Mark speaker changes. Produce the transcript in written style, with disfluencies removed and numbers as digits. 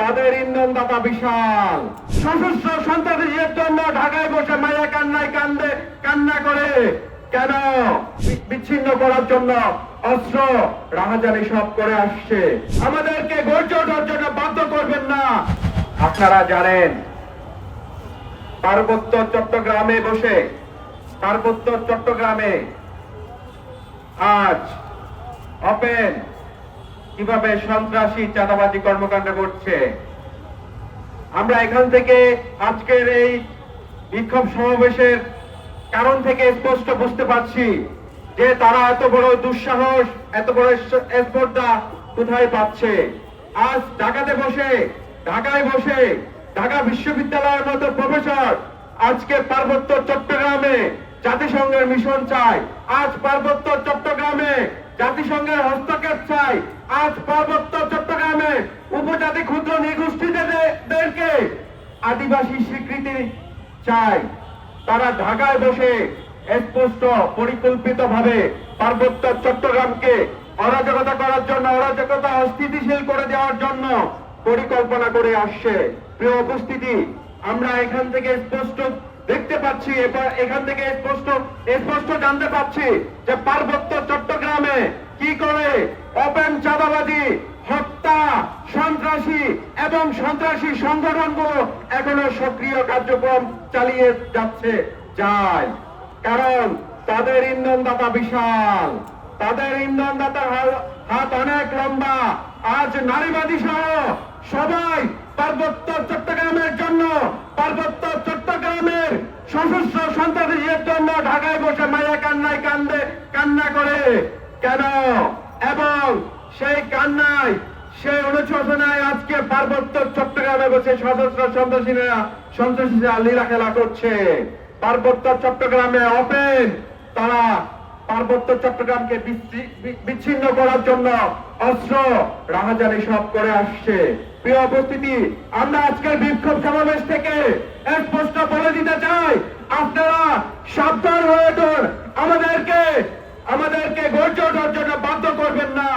Speaker 1: তাদের ইন্ধনদাতা বিশাল। সশস্ত্র সন্ত্রাসীদের জন্য ঢাকায় বসে মায়া কান্নায় কান্না করে কেন বিচ্ছিন্ন করার জন্য অস্ত্র রাহাজানি সব করে আসছে। আমাদেরকে ধৈর্যের জন্য বাধ্য করবেন না। আপনারা জানেন পার্বত্য চট্টগ্রামে আজ ওপেন কিভাবে সন্ত্রাসী চাঁদাবাজি কর্মকাণ্ড করছে। আমরা এখান থেকে আজকের এই বিক্ষোভ সমাবেশের কারণ থেকে স্পষ্ট বুঝতে পারছি যে তারা এত বড় দুঃসাহস, এত বড় স্পর্ধা কোথায় পাচ্ছে। আজ ঢাকায় বসে ঢাকা বিশ্ববিদ্যালয়ের মতো প্রফেসর আজকে পার্বত্য চট্টগ্রামে জাতিসংঘের মিশন চায়। আজ পার্বত্য চট্টগ্রামে জাতিসংঘের হস্তক্ষেপ চাই। আজ পার্বত্য চট্টগ্রামে উপজাতি ক্ষুদ্র নৃগোষ্ঠীদেরকে আদিবাসী স্বীকৃতি চাই। তারা ঢাকায় বসে স্পষ্ট পরিকল্পিতভাবে পার্বত্য চট্টগ্রামকে অরাজকতা করার জন্য, অরাজকতা অস্থিতিশীল করে দেওয়ার জন্য পরিকল্পনা করে আসছে। প্রিয় উপস্থিতি, আমরা এখান থেকে স্পষ্ট দেখতে পাচ্ছি, এখান থেকে স্পষ্ট জানতে পাচ্ছি যে পার্বত্য চট্টগ্রামে কি করে ওপেন চাঁদাবাজি, হত্যা, সন্ত্রাসী এবং সন্ত্রাসী সংগঠনগুলো এখনো সক্রিয় কার্যক্রম চালিয়ে যায়। কারণ তাদের ইন্ধনদাতা বিশাল, তাদের ইন্ধনদাতার হাত অনেক লম্বা। আজ নারীবাদী সহ সবাই পার্বত্য চট্টগ্রামের জন্য, পার্বত্য চট্টগ্রামের সশস্ত্র সন্ত্রাসীদের জন্য ঢাকায় বসে মায়া কান্নায় কান্না করে কেন, এবং সেই কান্নায়, সেই অনুশোচনায় আজকে পার্বত্য চট্টগ্রামে বসে সশস্ত্র সন্ত্রাসীরা লীলা খেলা করছে। পার্বত্য চট্টগ্রামে ওপেন তারা পার্বত্য চট্টগ্রামকে বিচ্ছিন্ন করার জন্য অস্ত্র রাহাজানি সব করে আসছে। প্রিয় উপস্থিতি, আমরা আজকের বিক্ষোভ সমাবেশ থেকে স্পষ্ট বলে দিতে চাই, আপনারা সাবধান হয়ে আমাদেরকে ধৈর্য ধরার জন্য বাধ্য করবেন না।